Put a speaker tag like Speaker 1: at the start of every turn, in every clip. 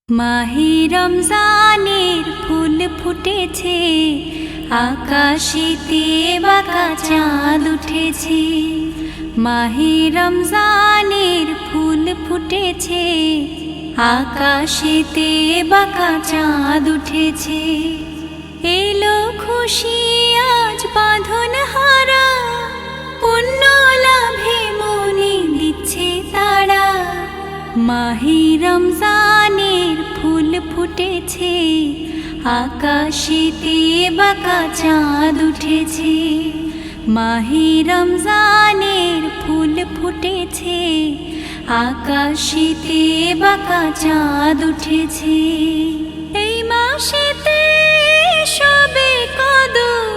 Speaker 1: মাহে রমজানের ফুল ফুটেছে, আকাশেতে বাঁকা চাঁদ উঠেছে। মাহে রমজানের ফুল ফুটেছে, আকাশেতে বাঁকা চাঁদ উঠেছে। এলো খুশি আজ বাঁধন হারা, পুণ্য লাভে মনে দিচ্ছে তারা। মাহে রমজানের ফুল ফুটেছে, আকাশেতে বাঁকা চাঁদ উঠেছে। মাহে রমজানের ফুল ফুটেছে, আকাশেতে বাঁকা চাঁদ উঠেছে। এই মাসেতে সবে কদর,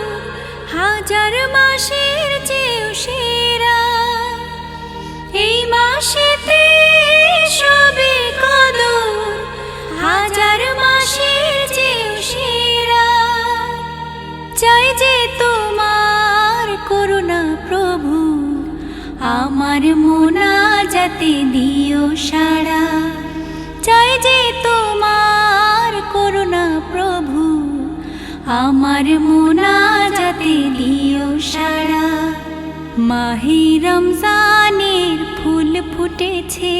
Speaker 1: হাজার মাসের চেয়েও সেরা। এই মাসেতে সবে কদর, হাজার মাসের চেয়েও সেরা। চাই যে তোমার করুণা প্রভু, আমার মোনাজাতে দিও সাড়া। চাই যে তোমার করুণা প্রভু, আমার মোনাজাতে দিও সাড়া। মাহে রমজানের ফুল ফুটেছে,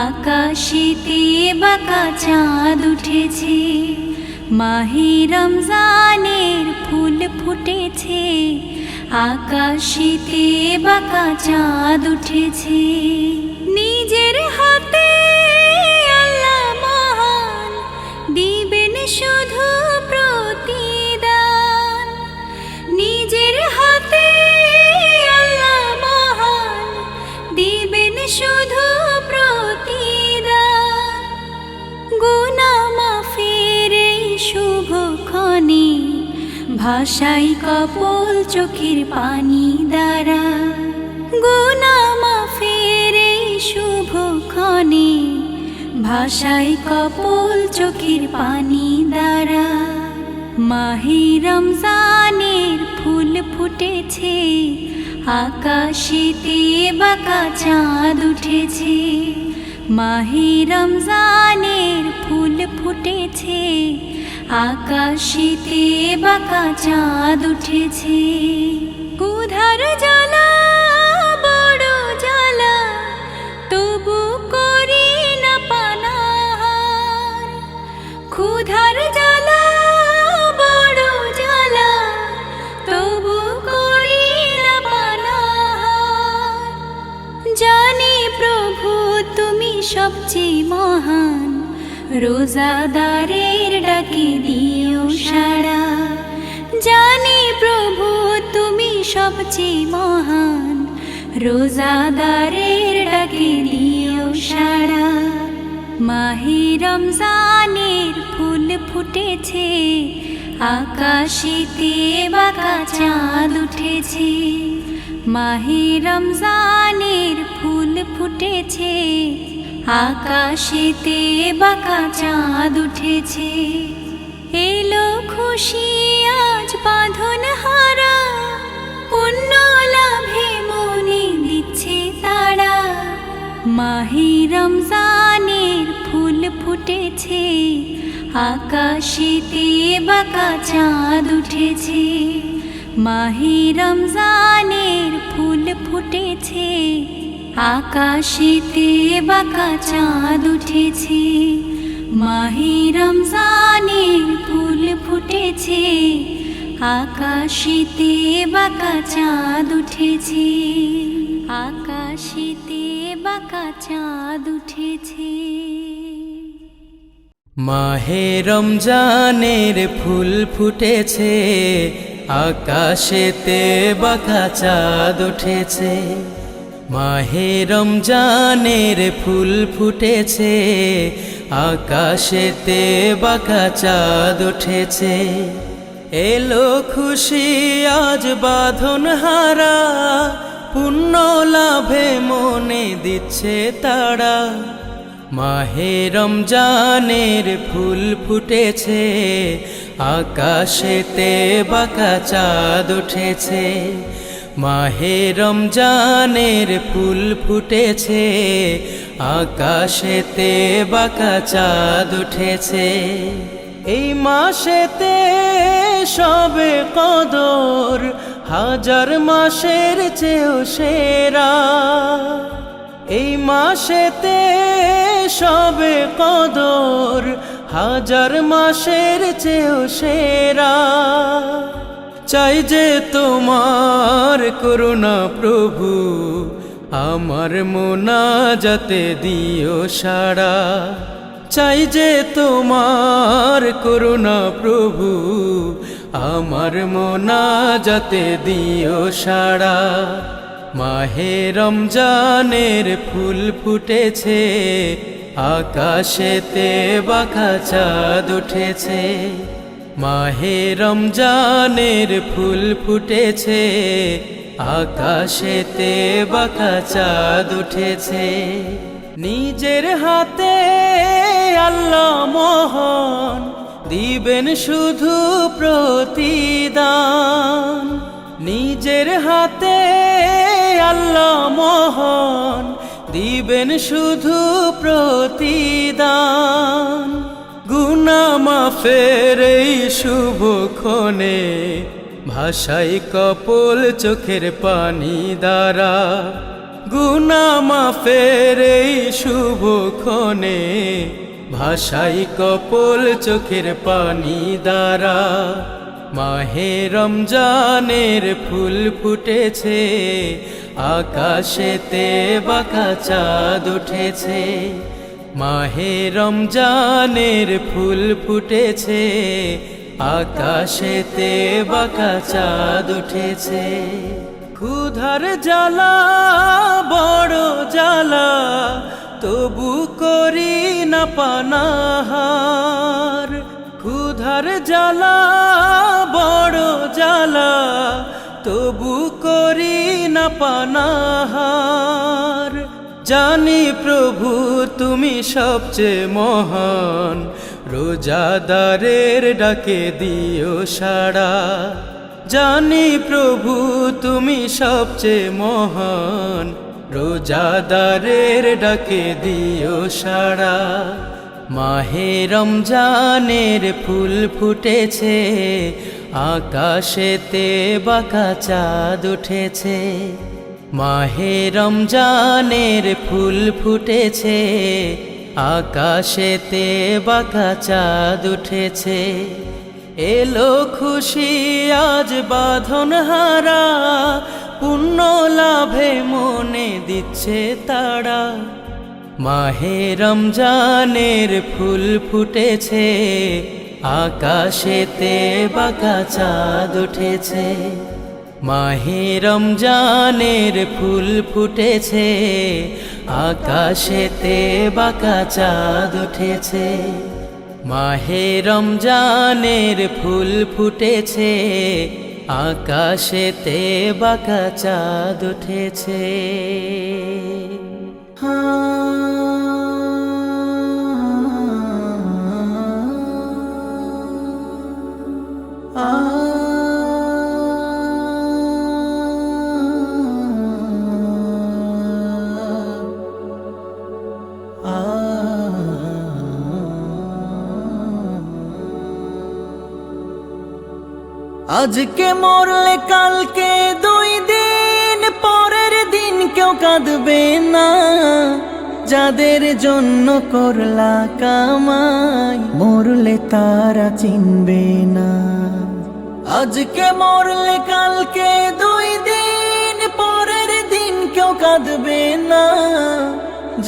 Speaker 1: আকাশেতে বাঁকা চাঁদ উঠেছে। মাহে রমজানের ফুল ফুটেছে, আকাশেতে বাঁকা চাঁদ উঠেছে। নিজের হাতে আল্লাহ মহান, দিবেন শুধু প্রতিদান। নিজের হাতে আল্লাহ মহান, দিবেন শুধু প্রতিদান। গুনাহ মাফের এই শুভক্ষণে ভাষাই কপল চোখের পানি দ্বারা। গুনাহ মাফের এই শুভক্ষণে ভাষাই কপল চোখের পানি দ্বারা। মাহে রমজানের ফুল ফুটেছে, আকাশেতে বাঁকা চাঁদ উঠেছে। মাহে রমজানের ফুল ফুটেছে, আকাশেতে বাঁকা চাঁদ উঠেছে। ক্ষুধার জ্বালা বড় জ্বালা, তবু করি না পানাহার। ক্ষুধার জ্বালা বড় জ্বালা, তবু করি না পানাহার। জানি প্রভু তুমি সবচেয়ে মহান, রোজাদারের ডাকে দিও সাড়া। জানি প্রভু তুমি সবচেয়ে মহান, রোজাদারের ডাকে দিও সাড়া। মাহে রমজানের ফুল ফুটেছে, আকাশেতে বাঁকা চাঁদ উঠেছে। মাহে রমজানের ফুল ফুটেছে, আকাশেতে বাঁকা চাঁদ উঠেছে। এলো খুশি আজ বাঁধন হারা, পুণ্য লাভে মনে দিচ্ছে তারা। মাহে রমজানের ফুল ফুটেছে, আকাশেতে বাঁকা চাঁদ উঠেছে। মাহে রমজানের ফুল ফুটেছে, আকাশেতে বাঁকা চাঁদ উঠেছে। মাহে রমজানের ফুল ফুটেছে, আকাশেতে বাঁকা চাঁদ উঠেছে। আকাশেতে বাঁকা চাঁদ উঠেছে।
Speaker 2: মাহে রমজানের ফুল ফুটেছে, আকাশেতে বাঁকা চাঁদ উঠেছে। মাহে রমজানের ফুল ফুটেছে, আকাশেতে বাঁকা চাঁদ উঠেছে। এলো খুশি আজ বাঁধন হারা, পুণ্য লাভে মনে দিচ্ছে তারা। মাহে রমজানের ফুল ফুটেছে, আকাশেতে বাঁকা চাঁদ উঠেছে। মাহে রমজানের ফুল ফুটেছে, আকাশেতে বাঁকা চাঁদ উঠেছে। এই মাসেতে সবে কদর, হাজার মাসের চেয়েও সেরা। এই মাসেতে সবে কদর, হাজার মাসের চেয়েও সেরা। চাই যে তোমার করুণা প্রভু, আমার মোনাজাতে দিও সাড়া। চাই যে তোমার করুণা প্রভু, আমার মোনাজাতে দিও সাড়া। মাহে রমজানের ফুল ফুটেছে, আকাশেতে বাঁকা চাঁদ উঠেছে। মাহে রমজানের ফুল ফুটেছে, আকাশেতে বাঁকা চাঁদ উঠেছে। নিজের হাতে আল্লাহ মহান, দিবেন শুধু প্রতিদান। নিজের হাতে আল্লাহ মহান, দিবেন শুধু প্রতিদান। গুনাহ মাফের এই শুভক্ষণে, ভাষাই কপল চোখের পানি দ্বারা। গুনাহ মাফের এই শুভক্ষণে, ভাষাই কপল চোখের পানি দ্বারা। মাহে রমজানের ফুল ফুটেছে, আকাশেতে বাঁকা চাঁদ উঠেছে। মাহে রমজানের ফুল ফুটেছে, আকাশেতে বাঁকা চাঁদ উঠেছে। ক্ষুধার জ্বালা বড় জ্বালা, তবু করি না পানাহার। ক্ষুধার জ্বালা বড় জ্বালা, তবু করি না পানাহার। জানি প্রভু তুমি সবচেয়ে মহান, রোজাদারের ডাকে দিও সাড়া। জানি প্রভু তুমি সবচেয়ে মহান, রোজাদারের ডাকে দিও সাড়া। মাহে রমজানের ফুল ফুটেছে, আকাশেতে বাঁকা চাঁদ উঠেছে। মাহে রমজানের ফুল ফুটেছে, আকাশেতে বাঁকা চাঁদ উঠেছে। এলো খুশি আজ বাঁধন হারা, পুণ্য লাভে মনে দিচ্ছে তারা। মাহে রমজানের ফুল ফুটেছে, আকাশেতে বাঁকা চাঁদ উঠেছে। মাহে রমজানের ফুল ফুটেছে, আকাশেতে বাঁকা চাঁদ উঠেছে। মাহে রমজানের ফুল ফুটেছে, আকাশেতে বাঁকা চাঁদ উঠেছে।
Speaker 3: আজকে মরলে কালকে 2 দিন, পরের দিন কেউ কাঁদবে না। যাদের জন্য করলা কামাই, মরলে তারা চিনবে না। আজকে মরলে কালকে 2 দিন, পরের দিন কেউ কাঁদবে না।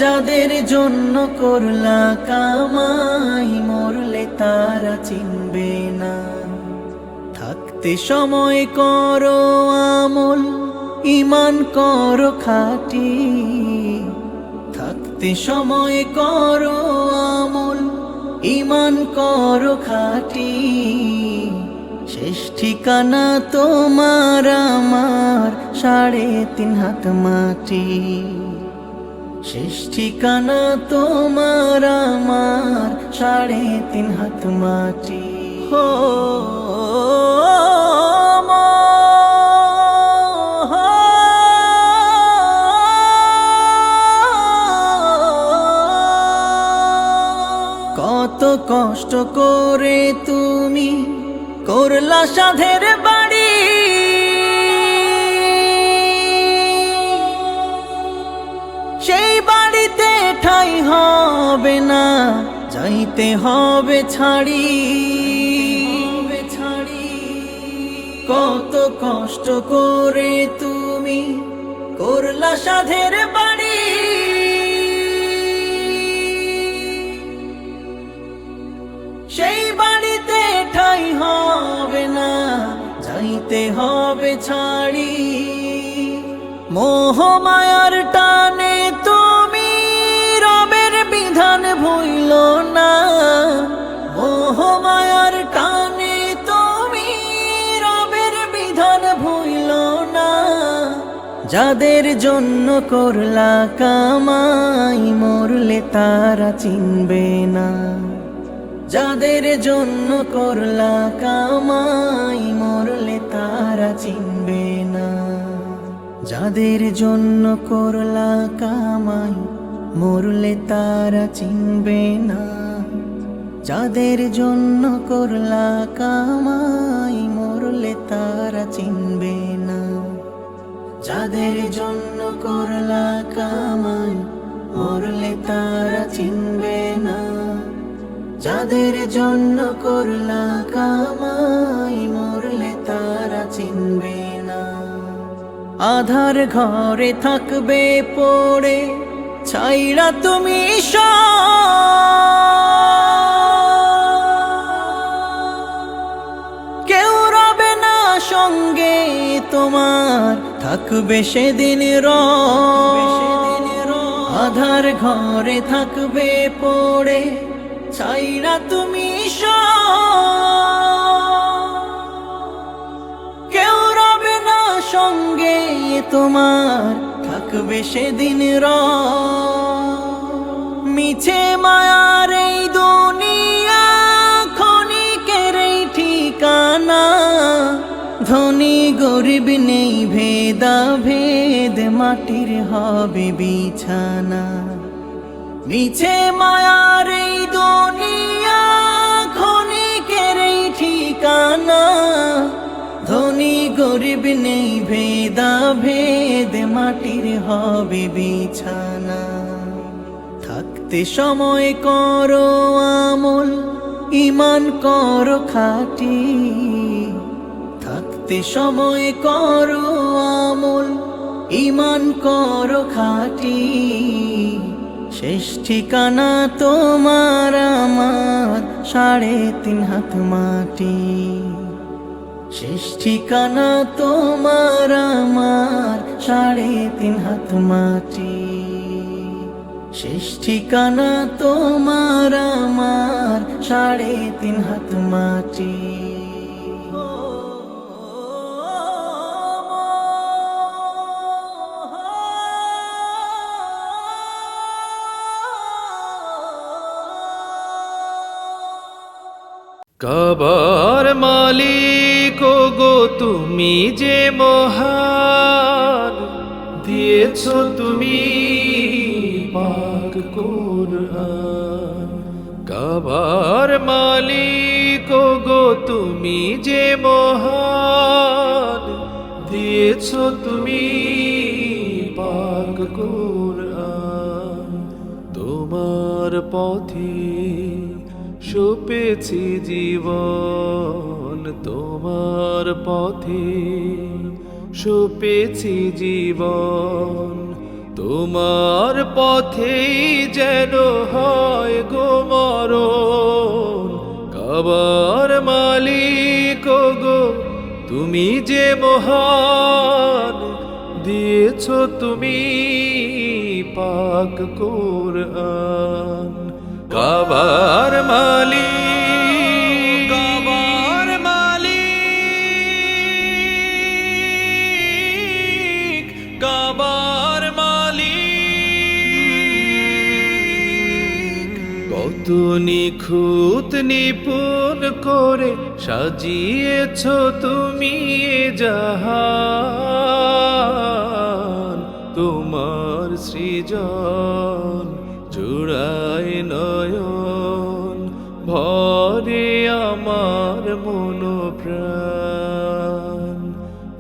Speaker 3: যাদের জন্য করলা কামাই, মরলে তারা চিনবে না। থাকতে সময় করো আমল, ঈমান করো খাঁটি। থাকতে সময় করো আমল, ঈমান করো খাঁটি। শেষ ঠিকানা তোমার আমার 3.5 হাত মাটি। শেষ ঠিকানা তোমার আমার 3.5 হাত মাটি। হো কত কষ্ট করে তুমি করলা সাধের বাড়ি, সেই বাড়িতে ঠাঁই হবে না, যাইতে হবে ছাড়ি। কত কষ্ট করে তুমি করলা সাধের বাড়ি, সেই বাড়িতে ঠাঁই হবে না, যাইতে হবে ছাড়ি। মোহ মায়ার টানে তুমি রবের বিধান ভুইল না, মোহ মায়ার টানে তুমি রবের বিধান ভুইল না। যাদের জন্য করলা কামাই মরলে তারা চিনবে না, যাদের জন্য করলা কামাই মরলে তারা চিনবে না, যাদের জন্য করলা কামাই মরলে তারা চিনবে না, যাদের জন্য করলা কামাই মরলে তারা চিনবে না, যাদের জন্য করলা কামাই মরলে তারা চিনবে না, যাদের জন্য করলা কামাই মরলে তারা চিনবে না। আধার ঘরে থাকবে পড়ে ছাইরা তুমি কেউ রবে না সঙ্গে তোমার, থাকবে সেদিন আধার ঘরে থাকবে পড়ে ছাইরা তুমি কেউ রবে না সঙ্গে তোমার, থাকবে সেদিন মিছে মায়ার এই দুনিয়া ক্ষণিকের এই ঠিকানা, ধনী গরিব নেই ভেদা ভেদ, মাটির হবে বিছানা। মিছে মায়ার এই দুনিয়া ক্ষণিকের এই ঠিকানা, ধনী গরিব নেই ভেদা ভেদ, মাটির হবে বিছানা। থাকতে সময় করো আমল, ঈমান করো খাঁটি, থাকতে সময় করো আমল, ঈমান করো খাঁটি। শেষ ঠিকানা তোমার আমার 3.5 হাত মাটি, শেষ ঠিকানা তোমার আমার 3.5 হাত মাটি, শেষ ঠিকানা তোমার আমার 3.5 হাত মাটি।
Speaker 2: কাবার মালিক গো তুমি যে মহান, দিয়েছ তুমি পাক কুরআন। কাবার মালিক গো তুমি যে মহান, দিয়েছ তুমি পাক কুরআন। তোমার পথে সপেছি জীবন, তোমার পথে সপেছি জীবন, তোমার পথেই যেন হয় গো মরণ। কাবার মালিক গো তুমি যে মহান, দিয়েছ তুমি পাক কুরআন। কাবার মালিক, কাবার মালিক, কাবার মালিক। কত নিখুঁত নিপুণ করে সাজিয়েছ তুমি এ জাহান, তোমার সৃজন জোড়ায় নয়ন, মনোপ্রাণ।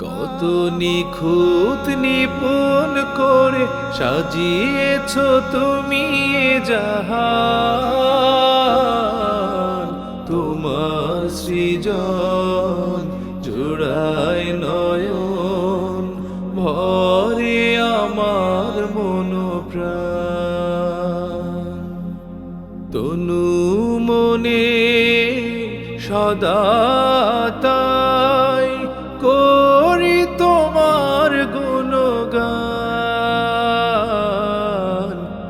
Speaker 2: কত নিখুঁত নিপুণ করে সাজিয়েছ তুমি এ জাহান, তোমার সৃজন জোড়ায় নয়ন, ভরে আমার মনোপ্রাণ। তনু মনে সদা তাই করি তোমার গুণগান।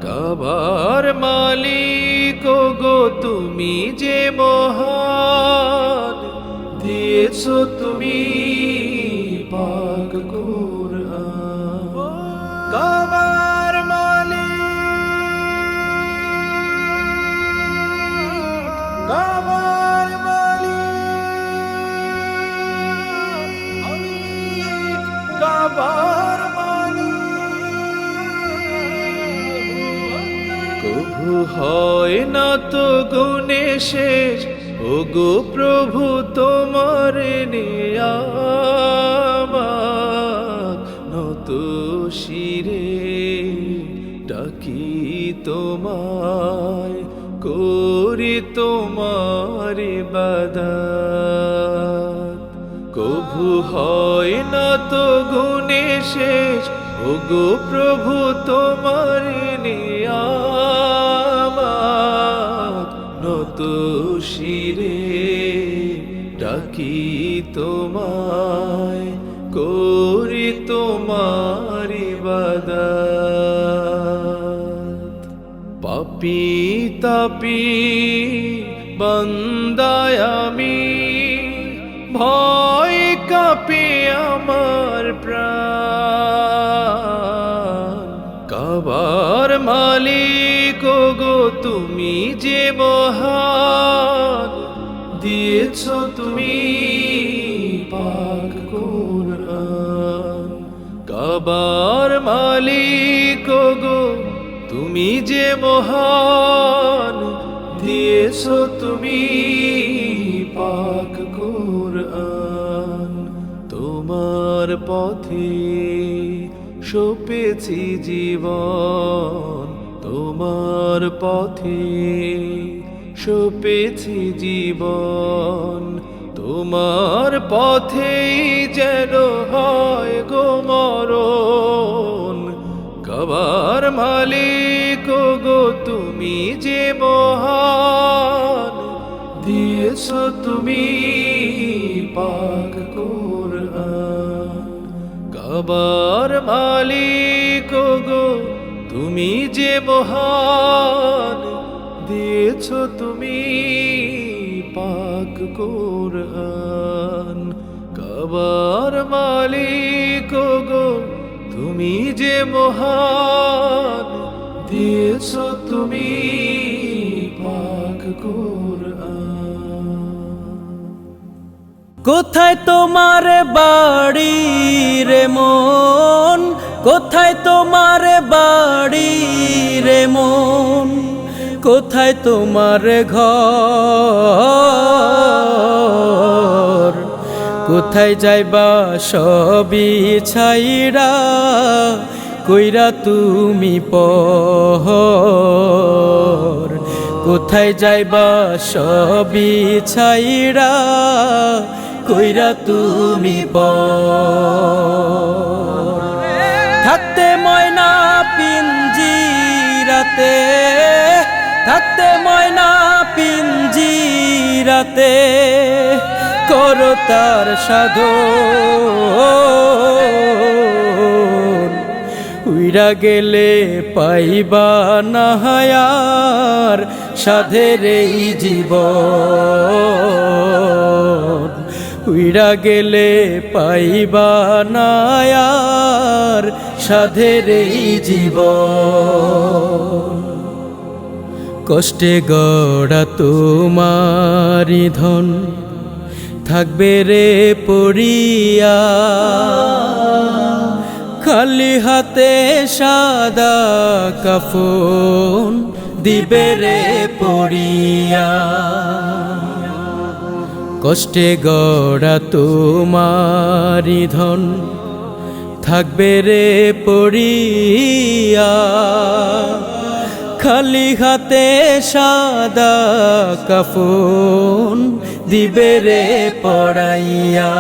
Speaker 2: কাবার মালিক গো তুমি যে মহান, দিয়েছ তুমি পাক কুরআন। কাবার মালিক, কাবার মালিক, কাবার মালিক। কভু হয় না তো গুণে শেষ, ও গো প্রভু তোমার নিয়ামত। নত শিরে ডাকি তোমায়, করি তোমার ইবাদত। কভু হয় না তো গুণে শেষ, ও গো প্রভু তোমার নিয়ামত। নত শিরে ডাকি তোমায়, করি তোমার ইবাদত। পাপী তাপী বান্দায় আমি, ভয় কাঁপে আমার প্রাণ। কাবার মালিক গো তুমি যে মহান, দিয়েছ তুমি পাক কুরআন। কাবার মালিক গো তুমি যে মহান, দিয়েছ তুমি পাক কুরআন। তোমার পথে সপেছি জীবন, তোমার পথে সপেছি জীবন। তোমার পথেই যেন হয় গো মরণ। কাবার মালিক গো তুমি যে মহান, দিয়েছ তুমি পাক কুরআন। কাবার মালিক গো তুমি যে মহান, দিয়েছ তুমি পাক কুরআন। কাবার মালিক গো তুমি যে মহান, দিয়েছ তুমি পাক কুরআন।
Speaker 3: কোথায় তোমার বাড়ি রে মন, কোথায় তোমার বাড়ি রে মন, কোথায় তোমার ঘর। কোথায় যাইবা সবই ছাইরা, কইরা তুমি পর। কোথায় যাইবা সবই ছাইরা, কইরা তুমি পর। থাকতে ময়না পিঞ্জিরাতে, থাকতে ময়না পিঞ্জিরাতে, করো তার সাধন। উইরা গেলে পাইবা না হায়ার সাধের এই জীবন। উইরা গেলে পাইবা না আর সাধের এই জীবন। কষ্টে গড়া তোমারি ধন থাকবে রে পড়িয়া, খালি হাতে সাদা কাফন দিবে রে পড়িয়া। কষ্টে গড়া তোমারি ধন থাকবে রে পড়িয়া, খালি হাতে সাদা কাফন দিবে রে পড়াইয়া।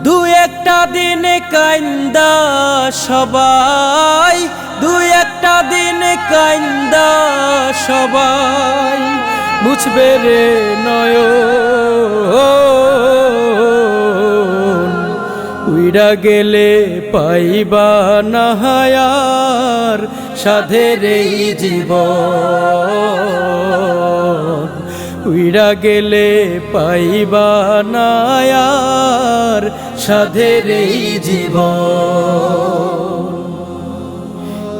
Speaker 3: দু একটা দিন কাইন্দা সবাই, দু একটা দিন কাইন্দা সবাই, মুছবে রে নয়ন। উইরা গেলে পাইবা না হায়ার সাধের এই জীবন, উইরা গেলে পাইবা না আর সাধের এই জীবন।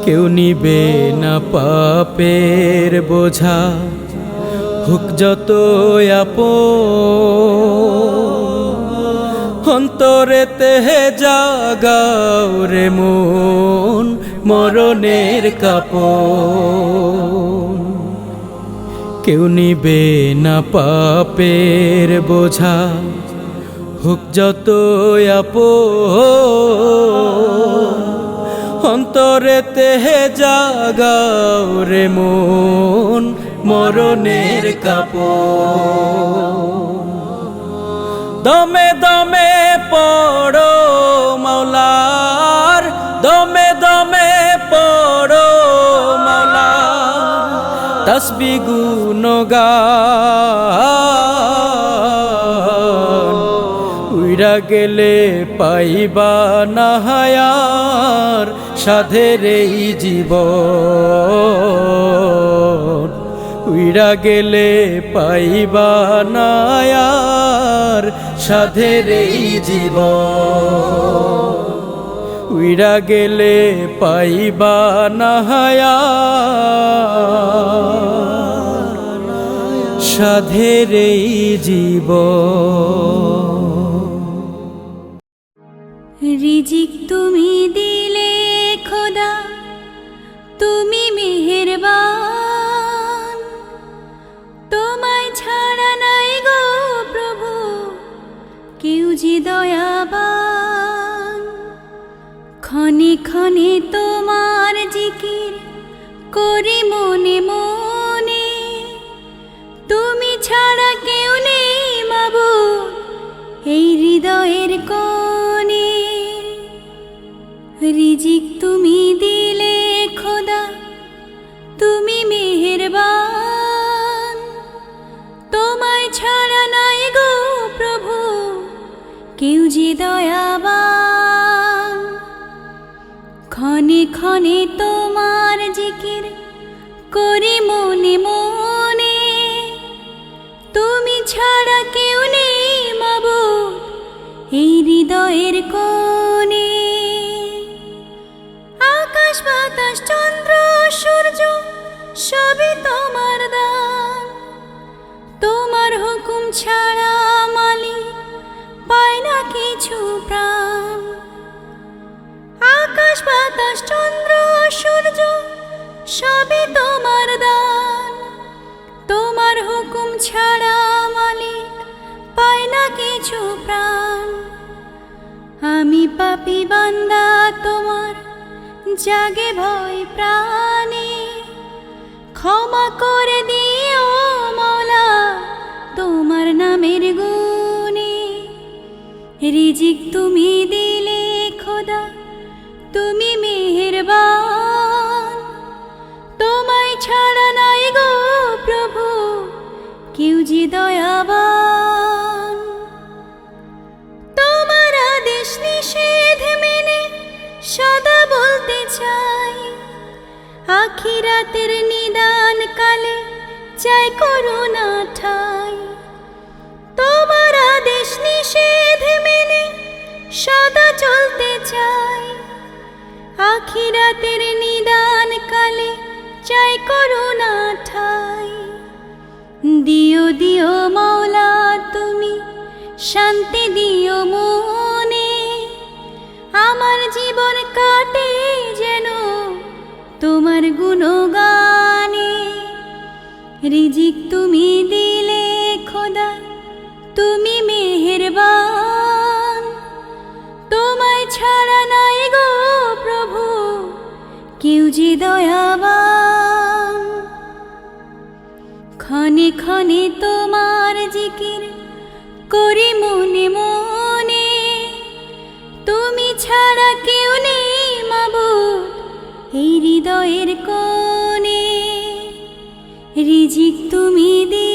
Speaker 3: কেউ নিবে না পাপের বোঝা, হুক যত আপন, অন্তরেতে জাগাও রে মন মরণের কাপন। কেউ নিবে না পাপের বোঝা, হুক যত আপন, অন্তরেতে জাগাও রে মন মরণের কাপন। দমে দমে পড়ো মাওলার, দমে দমে পড়ো মাওলার তাসবিহ গুণগান। উইরা গেলে পাইবা না হায়ার সাধের এই জীবন, উইরা গেলে পাইবা না আর সাধের এই জীবন, উইরা গেলে পাইবা না আর সাধের এই জীবন।
Speaker 1: রিজিক তুমি দিলে খোদা, তুমি মেহেরবান, তোমায় ছাড়া নাই গো প্রভু কেউ যে দয়াবান। ক্ষণে ক্ষণে তোমার জিকির করি মনে মনে, তুমি ছাড়া কেউ নেই মাবুদ এই হৃদয়ের কোণে। রিজিক তুমি দিলে খোদা, তুমি মেহেরবান, তোমায় ছাড়া নাই গো প্রভু কেউ যে দয়াবান। ক্ষণে ক্ষণে তোমার জিকির করি মনে মনে, তুমি ছাড়া কেউ নেই মাবুদ এই হৃদয়ের কোণে। আকাশ বাতাস চন্দ্র সূর্য সবই তোমার দান, তোমার হুকুম ছাড়া মালিক পায় না কিছু প্রাণ। আকাশ বাতাস চন্দ্র সূর্য সবই তোমার দান, তোমার হুকুম ছাড়া মালিক পায় না কিছু প্রাণ। আমি পাপী বান্দা তোমার জাগে ভয় প্রাণে, ক্ষমা করে দিও মাওলা তোমার নামের গুণে। রিজিক তুমি দিলে খোদা, তুমি মেহেরবান, তোমায় ছাড়া নাই গো প্রভু কেউ যে দয়াবান। তোমার আদেশ নিষেধ মেনে সদা বলতে চাই, আখিরাতের নিদান কালে চাই করুণা ঠাই। তোমার আদেশ নিষেধ মেনে সদা চলতে চাই, আখিরাতের নিদান কালে চাই করুণা ঠাই। দিও দিও মাওলা তুমি শান্তি দিও মনে, আমার জীবন কাটে যেন তোমার গুণগানে। রিজিক তুমি দিলে খোদা তুমি মেহেরবান, তোমায় ছাড়া নাই গো প্রভু কেউ যে দয়াবান। ক্ষণে ক্ষণে তোমার জিকির করি মনে মনে, তুমি ছাড়া কেউ নেই মাবুদ এই হৃদয়ের কোণে। রিজিক তুমি দি